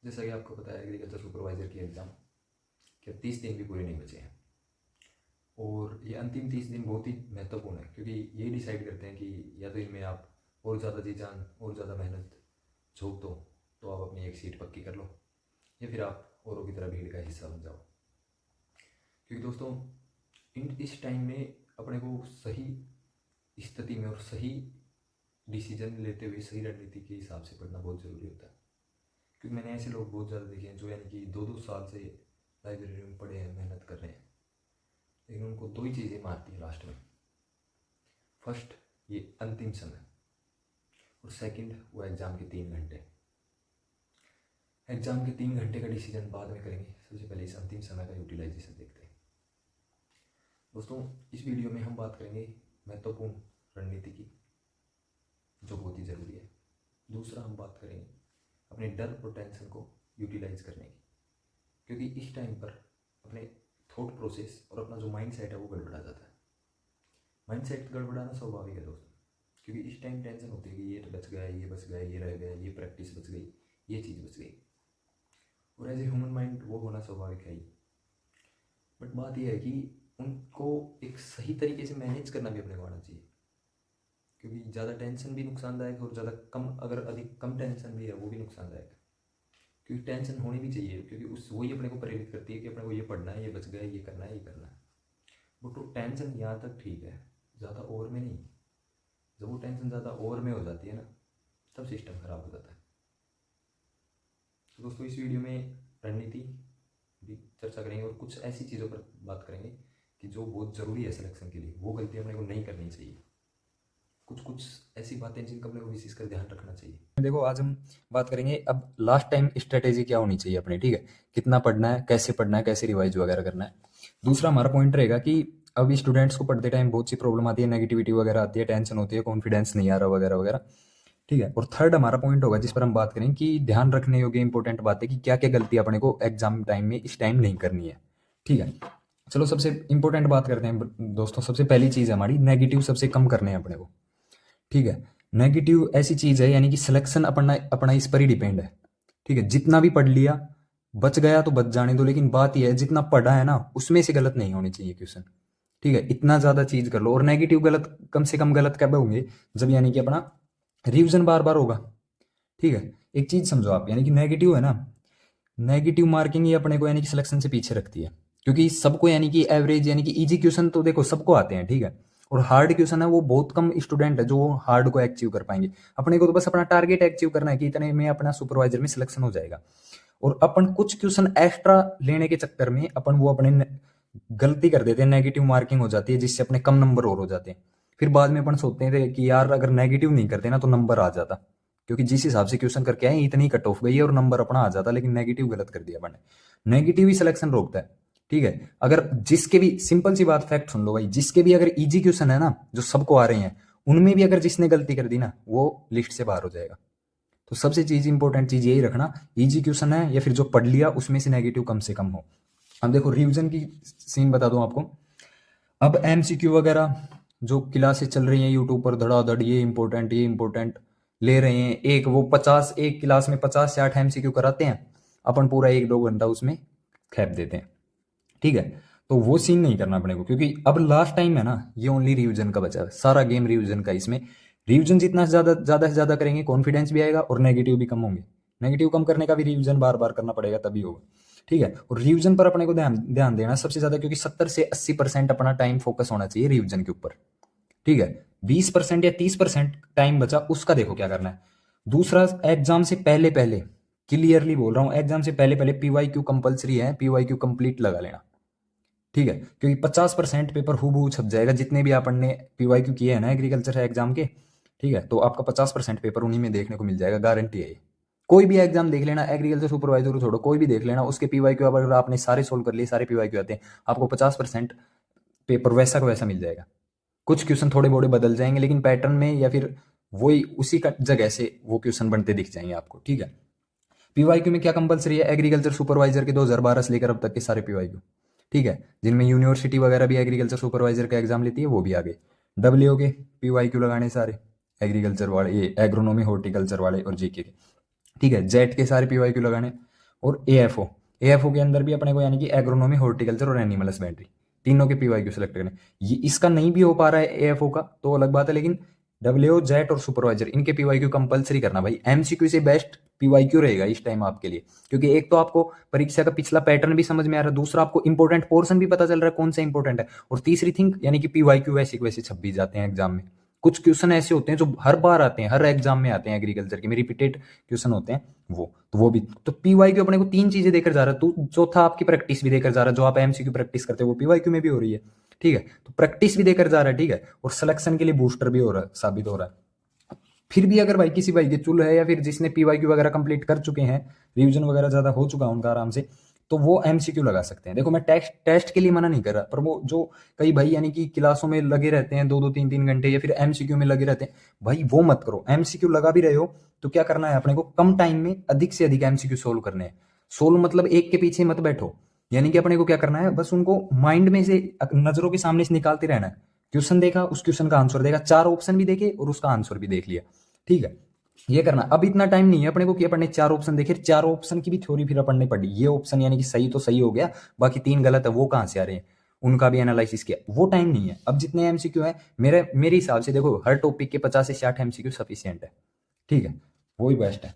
जैसा कि आपको पता है एग्रीकल्चर सुपरवाइज़र की एग्ज़ाम के 30 दिन भी पूरे नहीं बचे हैं और ये अंतिम 30 दिन बहुत ही महत्वपूर्ण है क्योंकि ये डिसाइड करते हैं कि या तो इनमें आप और ज़्यादा जी जान और ज़्यादा मेहनत झोंक दो तो आप अपनी एक सीट पक्की कर लो या फिर आप औरों की तरह भीड़ का हिस्सा बन जाओ। क्योंकि दोस्तों इस टाइम में अपने को सही स्थिति में और सही डिसीजन लेते हुए सही रणनीति के हिसाब से पढ़ना बहुत ज़रूरी होता है। क्योंकि मैंने ऐसे लोग बहुत ज़्यादा देखे हैं जो यानी कि 2-2 साल से लाइब्रेरी में पढ़े हैं, मेहनत कर रहे हैं, लेकिन उनको दो ही चीज़ें मारती हैं लास्ट में। फर्स्ट ये अंतिम समय और सेकंड वो एग्ज़ाम के 3 घंटे। एग्ज़ाम के 3 घंटे का डिसीजन बाद में करेंगे, सबसे पहले इस अंतिम समय का यूटिलाइजेशन देखते हैं। दोस्तों इस वीडियो में हम बात करेंगे महत्वपूर्ण रणनीति की जो बहुत ही ज़रूरी है। दूसरा हम बात करेंगे अपने डर और टेंशन को यूटिलाइज करने की, क्योंकि इस टाइम पर अपने थॉट प्रोसेस और अपना जो माइंड सेट है वो गड़बड़ा जाता है। माइंड सेट गड़बड़ाना स्वाभाविक है दोस्तों, क्योंकि इस टाइम टेंशन होती है कि ये बच गया, ये बच गया, ये रह गया, ये प्रैक्टिस बच गई, ये चीज़ बच गई, और एज ए ह्यूमन माइंड वो होना स्वाभाविक है ही। बट बात यह है कि उनको एक सही तरीके से मैनेज करना भी अपने को आना चाहिए, क्योंकि ज़्यादा टेंशन भी नुकसानदायक है और ज़्यादा कम अगर अधिक कम टेंशन भी है वो भी नुकसानदायक है। क्योंकि टेंशन होनी भी चाहिए, क्योंकि उस वही अपने को प्रेरित करती है कि अपने को ये पढ़ना है, ये बच गया, ये करना है, ये करना है। बट तो टेंशन यहाँ तक ठीक है, ज़्यादा ओवर में नहीं। जब वो टेंशन ज़्यादा ओवर में हो जाती है ना, तब सिस्टम खराब हो जाता है। तो दोस्तों इस वीडियो में रणनीति भी चर्चा करेंगे और कुछ ऐसी चीज़ों पर बात करेंगे कि जो बहुत ज़रूरी है सिलेक्शन के लिए, वो गलती अपने को नहीं करनी चाहिए। कुछ ऐसी बातें जिनका अपने को विशेषकर ध्यान रखना चाहिए। देखो आज हम बात करेंगे अब लास्ट टाइम स्ट्रेटेजी क्या होनी चाहिए अपनी, ठीक है, कितना पढ़ना है, कैसे रिवाइज वगैरह करना है। दूसरा हमारा पॉइंट रहेगा कि अब स्टूडेंट्स को पढ़ते टाइम बहुत सी प्रॉब्लम आती है, नेगेटिविटी वगैरह आती है, टेंशन होती है, कॉन्फिडेंस नहीं आ रहा वगैरह वगैरह, ठीक है। और थर्ड हमारा पॉइंट होगा जिस पर हम बात करेंगे कि ध्यान रखने योग्य इंपॉर्टेंट बात है कि क्या क्या गलती अपने को एग्जाम टाइम में इस टाइम नहीं करनी है, ठीक है। चलो सबसे इंपॉर्टेंट बात करते हैं दोस्तों। सबसे पहली चीज़ है हमारी नेगेटिव सबसे कम करने हैं अपने को, ठीक है। नेगेटिव ऐसी चीज है यानी कि सिलेक्शन अपना अपना इस पर ही डिपेंड है, ठीक है। जितना भी पढ़ लिया बच गया तो बच जाने दो, लेकिन बात यह है जितना पढ़ा है ना उसमें से गलत नहीं होने चाहिए क्वेश्चन, ठीक है। इतना ज्यादा चीज कर लो। और नेगेटिव गलत कम से कम गलत कब होंगे, जब यानी कि अपना रिवीजन बार बार होगा, ठीक है। एक चीज समझो आप, यानी कि नेगेटिव है ना, नेगेटिव मार्किंग ही अपने को यानी कि सिलेक्शन से पीछे रखती है, क्योंकि सबको यानी कि एवरेज यानी कि इजी क्वेश्चन तो देखो सबको आते हैं, ठीक है। और हार्ड क्वेश्चन है वो बहुत कम स्टूडेंट है जो हार्ड को अचीव कर पाएंगे। अपने को तो बस अपना टारगेट अचीव करना है कि इतने में अपना सुपरवाइजर में सिलेक्शन हो जाएगा। और अपन कुछ क्वेश्चन एक्स्ट्रा लेने के चक्कर में अपन वो अपने गलती कर देते हैं, नेगेटिव मार्किंग हो जाती है जिससे अपने कम नंबर और हो जाते हैं। फिर बाद में अपन सोचते हैं कि यार अगर नेगेटिव नहीं करते ना तो नंबर आ जाता, क्योंकि जिस हिसाब से क्वेश्चन करके आए इतनी कट ऑफ गई है और नंबर अपना आ जाता, लेकिन नेगेटिव गलत कर दिया मैंने। नेगेटिव ही सिलेक्शन रोकता है, ठीक है। अगर जिसके भी सिंपल सी बात फैक्ट सुन लो भाई, जिसके भी अगर इजी क्वेश्चन है ना जो सबको आ रहे हैं, उनमें भी अगर जिसने गलती कर दी ना वो लिस्ट से बाहर हो जाएगा। तो सबसे चीज इंपॉर्टेंट चीज यही रखना, इजी क्वेश्चन है या फिर जो पढ़ लिया उसमें से नेगेटिव कम से कम हो। अब देखो रिवीजन की सीन बता दूं आपको। अब एमसीक्यू वगैरह जो क्लासेस चल रही हैं यूट्यूब पर धड़ाधड़, ये इंपॉर्टेंट ले रहे हैं। एक वो 50 एक क्लास में 50 से 60 एमसीक्यू कराते हैं, अपन पूरा 1-2 घंटा उसमें खेप देते हैं, ठीक है। तो वो सीन नहीं करना अपने को, क्योंकि अब लास्ट टाइम है ना, ये ओनली रिवीजन का बचा है, सारा गेम रिवीजन का। इसमें रिवीजन जितना ज्यादा से ज्यादा करेंगे कॉन्फिडेंस भी आएगा और नेगेटिव भी कम होंगे। नेगेटिव कम करने का भी रिवीजन बार बार करना पड़ेगा तभी होगा, ठीक है। और रिवीजन पर अपने को ध्यान ध्यान देना सबसे ज्यादा, क्योंकि 70 से 80% अपना टाइम फोकस होना चाहिए रिवीजन के ऊपर, ठीक है। 20% या 30% टाइम बचा उसका देखो क्या करना है। दूसरा, एग्जाम से पहले पहले क्लियरली बोल रहा हूं, एग्जाम से पहले पहले पीवाईक्यू कंपलसरी है, पीवाईक्यू कंप्लीट लगा लेना, ठीक है। क्योंकि 50% पेपर हूबहू छप जाएगा जितने भी आपन ने पीवाईक्यू किए हैं ना एग्रीकल्चर एग्जाम के, ठीक है। तो आपका 50% पेपर उन्हीं में देखने को मिल जाएगा, गारंटी है ये। कोई भी एग्जाम देख लेना, एग्रीकल्चर सुपरवाइजर को छोड़ो, कोई भी देख लेना, उसके पीवाईक्यू अगर आपने सारे सोल्व कर लिए, सारे पीवाईक्यू आते हैं, आपको 50% पेपर वैसा का वैसा मिल जाएगा। कुछ क्वेश्चन थोड़े बोड़े बदल जाएंगे, लेकिन पैटर्न में या फिर वही उसी का जगह से वो क्वेश्चन बनते दिख जाएंगे आपको, ठीक है। पीवाईक्यू में क्या कंपलसरी है, एग्रीकल्चर सुपरवाइजर के 2012 से लेकर अब तक के सारे पीवाईक्यू, ठीक है। जिनमें यूनिवर्सिटी वगैरह भी एग्रीकल्चर सुपरवाइजर का एग्जाम लेती है वो भी आ गए। डब्ल्यू के पीवाईक्यू लगाने सारे, एग्रीकल्चर वाले, ये एग्रोनॉमी हॉर्टिकल्चर वाले और जीके के, ठीक है। जेट के सारे पीवाईक्यू लगाने। और एएफओ के अंदर भी अपने को यानी कि एग्रोनॉमी, हॉर्टिकल्चर और एनिमल हस्बेंड्री, तीनों के पीवाईक्यू सेलेक्ट करने। ये इसका नहीं भी हो पा रहा है एएफओ का तो अलग बात है, लेकिन डब्ल्यू, जेट और सुपरवाइजर इनके पीवाईक्यू कंपलसरी करना भाई। एमसीक्यू से बेस्ट पीवाईक्यू रहेगा इस टाइम आपके लिए, क्योंकि एक तो आपको परीक्षा का पिछला पैटर्न भी समझ में आ रहा है, दूसरा आपको इंपॉर्टेंट पोर्शन भी पता चल रहा है कौन सा इंपॉर्टेंट है, और तीसरी थिंग यानी कि पीवाईक्यू वैसे के वैसे छप भी जाते हैं एग्जाम में। कुछ क्वेश्चन ऐसे होते हैं जो हर बार आते हैं, हर एग्जाम में आते हैं एग्रीकल्चर के में, रिपीटेड क्वेश्चन होते हैं वो, तो वो भी। तो पीवाईक्यू अपने को तीन चीजें देकर जा रहा है, तो चौथा आपकी प्रैक्टिस भी देकर जा रहा है, जो आप एमसीक्यू प्रैक्टिस करते हो वो पीवाईक्यू में भी हो रही है, ठीक है। तो प्रैक्टिस भी देकर जा रहा है, ठीक है, और सिलेक्शन के लिए बूस्टर भी हो रहा है, साबित हो रहा है। फिर भी अगर भाई किसी भाई के चुल है या फिर जिसने पीवाईक्यू वगैरह कंप्लीट कर चुके हैं, रिवीजन वगैरह ज्यादा हो चुका है उनका आराम से, तो वो एमसीक्यू लगा सकते हैं। देखो मैं टेस्ट टेस्ट के लिए मना नहीं कर रहा, पर वो जो कई भाई यानी कि क्लासों में लगे रहते हैं 2-2 3-3 घंटे या फिर एमसीक्यू में लगे रहते हैं, भाई वो मत करो। एमसीक्यू लगा भी रहे हो तो क्या करना है अपने को, कम टाइम में अधिक से अधिक एमसीक्यू सोल्व करने हैं। सोल्व मतलब एक के पीछे मत बैठो, यानी कि अपने को क्या करना है, बस उनको माइंड में से नजरों के सामने से निकालते रहना है। क्वेश्चन देखा, उस क्वेश्चन का आंसर देखा, 4 ऑप्शन भी देखे और उसका आंसर भी देख लिया, ठीक है। ये करना। अब इतना टाइम नहीं है अपने को कि अपन ने 4 ऑप्शन देखे, 4 ऑप्शन की भी थ्योरी फिर अपन ने पढ़ी, ये ऑप्शन यानी कि सही तो सही हो गया, बाकी 3 गलत है, वो कहाँ से आ रहे हैं, उनका भी एनालिसिस किया, वो टाइम नहीं है। अब जितने एमसीक्यू है मेरे हिसाब से, देखो हर टॉपिक के 50 से 60 एमसीक्यू सफिशियंट है, ठीक है, वही बेस्ट है।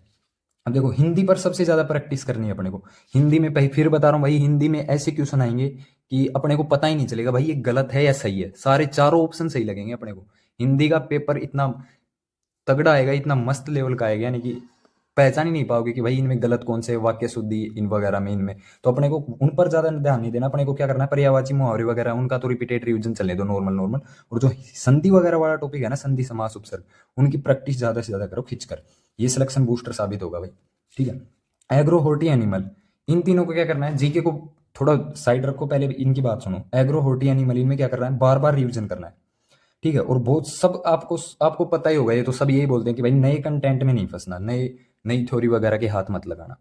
अब देखो हिंदी पर सबसे ज्यादा प्रैक्टिस करनी है अपने को। हिंदी में फिर बता रहा हूँ भाई, हिंदी में ऐसे क्वेश्चन आएंगे कि अपने को पता ही नहीं चलेगा भाई ये गलत है या सही है, सारे चारों ऑप्शन सही लगेंगे अपने को। हिंदी का पेपर इतना तगड़ा आएगा, इतना मस्त लेवल का आएगा, यानी कि पहचान ही नहीं पाओगे कि भाई इनमें गलत कौन से, वाक्य शुद्धि इन वगैरह में, इनमें तो अपने को उन पर ज्यादा ध्यान नहीं देना। अपने को क्या करना है, पर्यायवाची मुहावरे वगैरह उनका तो रिपीटेड रिवीजन चलने दो, नॉर्मल नॉर्मल। और जो संधि वगैरह वाला टॉपिक है ना, संधि समास उपसर्ग, उनकी प्रैक्टिस ज्यादा से ज्यादा करो खिंचकर, ये सिलेक्शन बूस्टर साबित होगा भाई, ठीक है। एग्रो, हॉर्टी, एनिमल, इन तीनों को क्या करना है, जीके को थोड़ा साइड रखो, पहले इनकी बात सुनो। एग्रो, हॉर्टी, एनिमल, इनमें क्या करना है, बार बार रिविजन करना है, ठीक है। और बहुत सब आपको आपको पता ही होगा, ये तो सब यही बोलते हैं कि भाई नए कंटेंट में नहीं फंसना, नई थ्योरी वगैरह के हाथ मत लगाना।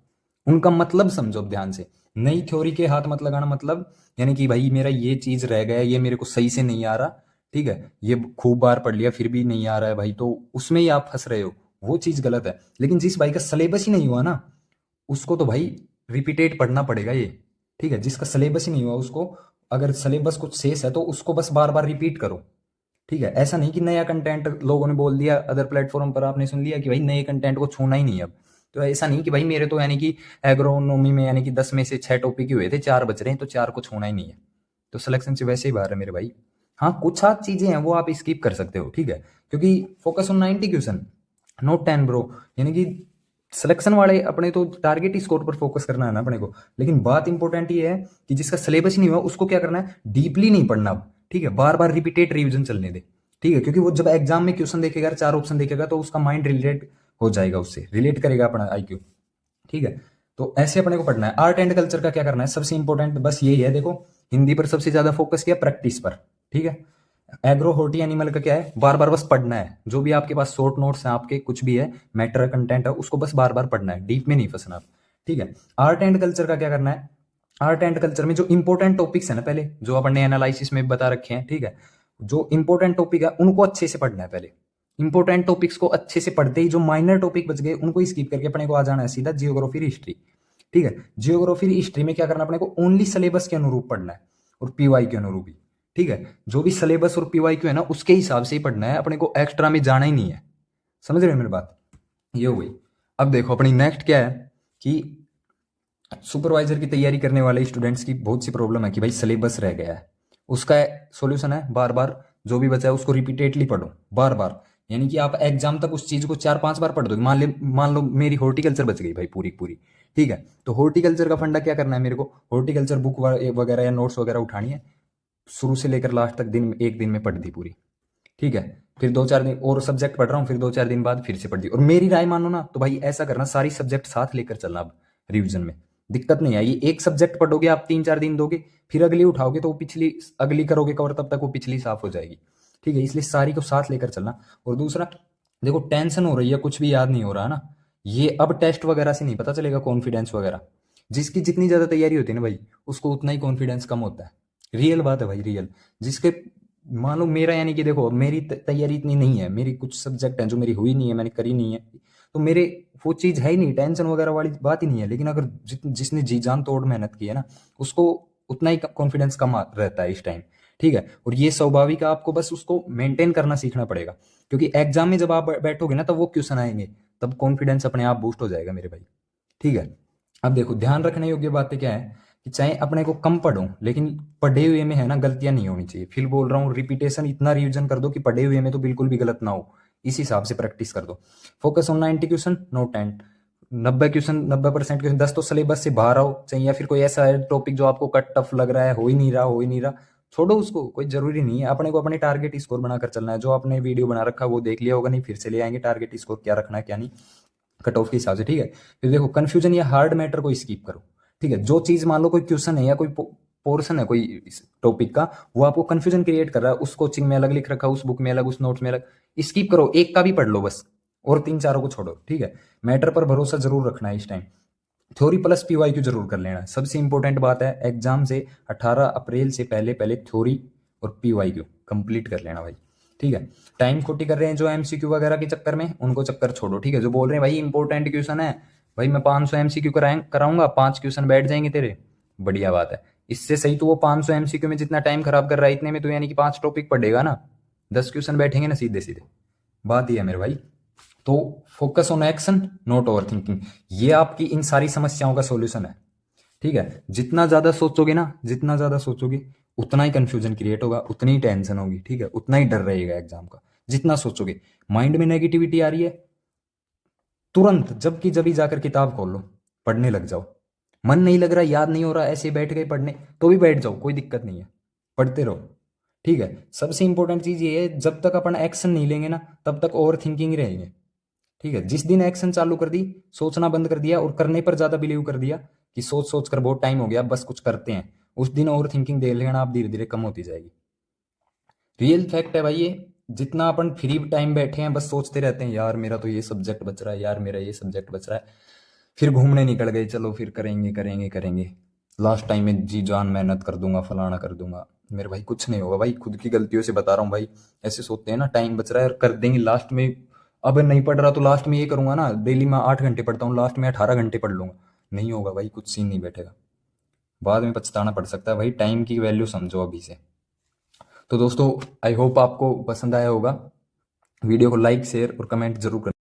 उनका मतलब समझो ध्यान से, नई थ्योरी के हाथ मत लगाना मतलब यानी कि भाई मेरा ये चीज रह गया, ये मेरे को सही से नहीं आ रहा, ठीक है, ये खूब बार पढ़ लिया फिर भी नहीं आ रहा है भाई, तो उसमें ही आप फंस रहे हो, वो चीज गलत है। लेकिन जिस भाई का सिलेबस ही नहीं हुआ ना, उसको तो भाई रिपीटेड पढ़ना पड़ेगा ये, ठीक है। जिसका सिलेबस ही नहीं हुआ उसको, अगर सिलेबस कुछ शेष है तो उसको बस बार बार रिपीट करो, ठीक है। ऐसा नहीं कि नया कंटेंट लोगों ने बोल दिया, अदर प्लेटफॉर्म पर आपने सुन लिया कि भाई नए कंटेंट को छूना ही नहीं है अब, तो ऐसा नहीं कि भाई मेरे तो यानी कि एग्रोनॉमी में यानी कि 10 में से 6 टॉपिक ही हुए थे, 4 बच रहे हैं तो 4 को छूना ही नहीं है, तो सिलेक्शन से वैसे ही बाहर है मेरे भाई। हाँ कुछ आध चीजें हैं वो आप स्किप कर सकते हो, ठीक है, क्योंकि focus on 90 question note 10 bro, यानी कि सिलेक्शन वाले अपने तो टारगेट स्कोर पर फोकस करना है ना अपने को। लेकिन बात इंपॉर्टेंट ये है कि जिसका सिलेबस ही नहीं हुआ उसको क्या करना है, डीपली नहीं पढ़ना अब, ठीक है, बार बार रिपीटेड रिवीजन चलने दे, ठीक है। क्योंकि वो जब एग्जाम में क्वेश्चन देखेगा, 4 ऑप्शन देखेगा, तो उसका माइंड रिलेट हो जाएगा, उससे रिलेट करेगा अपना आईक्यू, ठीक है। तो ऐसे अपने को पढ़ना है। आर्ट एंड कल्चर का क्या करना है, सबसे इंपॉर्टेंट बस यही है, देखो हिंदी पर सबसे ज्यादा फोकस किया, प्रैक्टिस पर, ठीक है। एग्रो, हॉर्टी, एनिमल का क्या है, बार बार बस पढ़ना है, जो भी आपके पास शॉर्ट नोट्स हैं आपके, कुछ भी है मैटर कंटेंट है, उसको बस बार बार पढ़ना है, डीप में नहीं फंसना, ठीक है। आर्ट एंड कल्चर का क्या करना है, आर्ट एंड कल्चर में जो इंपॉर्टेंट टॉपिक्स है ना, पहले जो अपन ने एनालिसिस में बता रखे हैं, ठीक है, जो इंपॉर्टेंट टॉपिक है उनको अच्छे से पढ़ना है पहले। इंपॉर्टेंट टॉपिक्स को अच्छे से पढ़ते ही जो माइनर टॉपिक बच गए उनको स्किप करके अपने को आ जाना है सीधा जियोग्राफी, हिस्ट्री, ठीक है। जियोग्राफी, हिस्ट्री में क्या करना, अपने को ओनली सिलेबस के अनुरूप पढ़ना है और पीवाई के अनुरूप ही, ठीक है। जो भी सिलेबस और पीवाई क्यू है ना उसके हिसाब से ही पढ़ना है, अपने को एक्स्ट्रा में जाना ही नहीं है, समझ रहे हो मेरी बात, ये हो गई। अब देखो अपनी नेक्स्ट क्या है कि सुपरवाइजर की तैयारी करने वाले स्टूडेंट्स की बहुत सी प्रॉब्लम है कि भाई सिलेबस रह गया है। उसका सॉल्यूशन है बार बार जो भी बचा है उसको रिपीटेडली पढ़ो, बार बार, यानी कि आप एग्जाम तक उस चीज को 4-5 बार पढ़ दोगे। मान लो मेरी हॉर्टिकल्चर बच गई भाई पूरी पूरी, ठीक है, तो हॉर्टिकल्चर का फंडा क्या करना है मेरे को, हॉर्टिकल्चर बुक वगैरह या नोट्स वगैरह उठानी है, शुरू से लेकर लास्ट तक एक दिन में पढ़ दी पूरी, ठीक है। फिर 2-4 दिन और सब्जेक्ट पढ़ रहा हूँ, फिर 2-4 दिन बाद फिर से पढ़ दी। और मेरी राय मानो ना तो भाई ऐसा करना, सारी सब्जेक्ट साथ लेकर चलना, अब रिविजन में दिक्कत नहीं आएगी। एक सब्जेक्ट पढ़ोगे आप 3-4 दिन दोगे, फिर अगली उठाओगे तो वो पिछली अगली करोगे कवर, तब तक वो पिछली साफ हो जाएगी, ठीक है। इसलिए सारी को साथ लेकर चलना। और दूसरा देखो टेंशन हो रही है, कुछ भी याद नहीं हो रहा ना, ये अब टेस्ट वगैरह से नहीं पता चलेगा कॉन्फिडेंस वगैरह। जिसकी जितनी ज्यादा तैयारी होती है ना भाई, उसको उतना ही कॉन्फिडेंस कम होता है, रियल बात है भाई, रियल। जिसके मान लो मेरा यानी कि देखो मेरी तैयारी इतनी नहीं है, मेरी कुछ सब्जेक्ट हैं जो मेरी हुई नहीं है, मैंने करी नहीं है, तो मेरे वो चीज़ है ही नहीं, टेंशन वगैरह वाली बात ही नहीं है। लेकिन अगर जिसने जी जान तोड़ मेहनत की है ना, उसको उतना ही कॉन्फिडेंस कम रहता है इस टाइम, ठीक है। और ये स्वाभाविक है, आपको बस उसको मेंटेन करना सीखना पड़ेगा, क्योंकि एग्जाम में जब आप बैठोगे ना, तब वो क्वेश्चन आएंगे, तब कॉन्फिडेंस अपने आप बूस्ट हो जाएगा मेरे भाई, ठीक है। अब देखो, ध्यान रखने योग्य बातें क्या है कि चाहे अपने को कम पढ़ो, लेकिन पढ़े हुए में है ना गलतियां नहीं होनी चाहिए। फिर बोल रहा हूँ, रिपीटेशन इतना रिवीजन कर दो कि पढ़े हुए में तो बिल्कुल भी गलत ना हो, इस हिसाब से प्रैक्टिस कर दो। Focus on 90 question, no 10। 90% question, 10 तो सिलेबस से बाहर आओ, चाहिए या फिर कोई ऐसा है टॉपिक जो आपको कट टफ लग रहा है, हो ही नहीं रहा, छोड़ो उसको, कोई जरूरी नहीं है। अपने को अपने टारगेट स्कोर बनाकर चलना है। जो आपने वीडियो बना रखा वो देख लिया होगा, नहीं फिर से ले आएंगे टारगेट स्कोर क्या रखना है क्या नहीं, कट ऑफ के हिसाब से, ठीक है। फिर देखो, कंफ्यूजन या हार्ड मैटर को स्किप करो, ठीक है। जो चीज मान लो कोई क्वेश्चन है या कोई पोर्शन है कोई टॉपिक का, वो आपको कंफ्यूजन क्रिएट कर रहा है, उस कोचिंग में अलग लिख रखा है, उस बुक में अलग, उस नोट्स में अलग, स्किप करो, एक का भी पढ़ लो बस, और 3-4 को छोड़ो, ठीक है। मैटर पर भरोसा जरूर रखना है इस टाइम। थ्योरी प्लस पीवाईक्यू जरूर कर लेना। सबसे इंपॉर्टेंट बात है, एग्जाम से 18 अप्रैल से पहले पहले थ्योरी और पीवाईक्यू कंप्लीट कर लेना भाई, ठीक है। टाइम खोटी कर रहे हैं जो एमसीक्यू वगैरह के चक्कर में, उनको चक्कर छोड़ो, ठीक है। जो बोल रहे हैं भाई इंपॉर्टेंट क्वेश्चन है, भाई मैं 500 एमसीक्यू कराऊंगा, 5 क्वेश्चन बैठ जाएंगे तेरे, बढ़िया बात है। इससे सही तो वो 500 एमसीक्यू में जितना टाइम खराब कर रहा है, इतने में तो यानी कि 5 टॉपिक पढ़ेगा ना, 10 क्वेश्चन बैठेंगे ना सीधे सीधे, बात ही है मेरे भाई। तो focus on action, not over thinking, ये आपकी इन सारी समस्याओं का सॉल्यूशन है, ठीक है। जितना ज्यादा सोचोगे ना, जितना ज्यादा सोचोगे उतना ही कंफ्यूजन क्रिएट होगा, उतनी ही टेंशन होगी, ठीक है, उतना ही डर रहेगा एग्जाम का। जितना सोचोगे, माइंड में नेगेटिविटी आ रही है, तुरंत जबकि जभी जाकर किताब खोल लो, पढ़ने लग जाओ। मन नहीं लग रहा, याद नहीं हो रहा, ऐसे बैठ गए पढ़ने, तो भी बैठ जाओ, कोई दिक्कत नहीं है, पढ़ते रहो, ठीक है। सबसे इंपॉर्टेंट चीज ये है, जब तक अपन एक्शन नहीं लेंगे ना, तब तक ओवर थिंकिंग ही रहेंगे, ठीक है। जिस दिन एक्शन चालू कर दी, सोचना बंद कर दिया और करने पर ज्यादा बिलीव कर दिया कि सोच सोच कर बहुत टाइम हो गया, बस कुछ करते हैं, उस दिन ओवर थिंकिंग देख लेना आप, धीरे धीरे कम होती जाएगी। रियल फैक्ट है भाई ये। जितना अपन फ्री टाइम बैठे हैं बस सोचते रहते हैं, यार मेरा तो ये सब्जेक्ट बच रहा है, यार मेरा ये सब्जेक्ट बच रहा है, फिर घूमने निकल गए, चलो फिर करेंगे करेंगे करेंगे, लास्ट टाइम में जी जान मेहनत कर दूंगा, फलाना कर दूंगा। मेरे भाई कुछ नहीं होगा भाई, खुद की गलतियों से बता रहा हूँ भाई। ऐसे सोचते हैं ना, टाइम बच रहा है और कर देंगे लास्ट में, अब नहीं पढ़ रहा तो लास्ट में ये करूंगा ना, डेली मैं 8 घंटे पढ़ता हूँ, लास्ट में 18 घंटे पढ़ लूंगा, नहीं होगा भाई, कुछ सीन नहीं बैठेगा, बाद में पछताना पड़ सकता है भाई। टाइम की वैल्यू समझो अभी से। तो दोस्तों, आई होप आपको पसंद आया होगा। वीडियो को लाइक शेयर और कमेंट जरूर करें।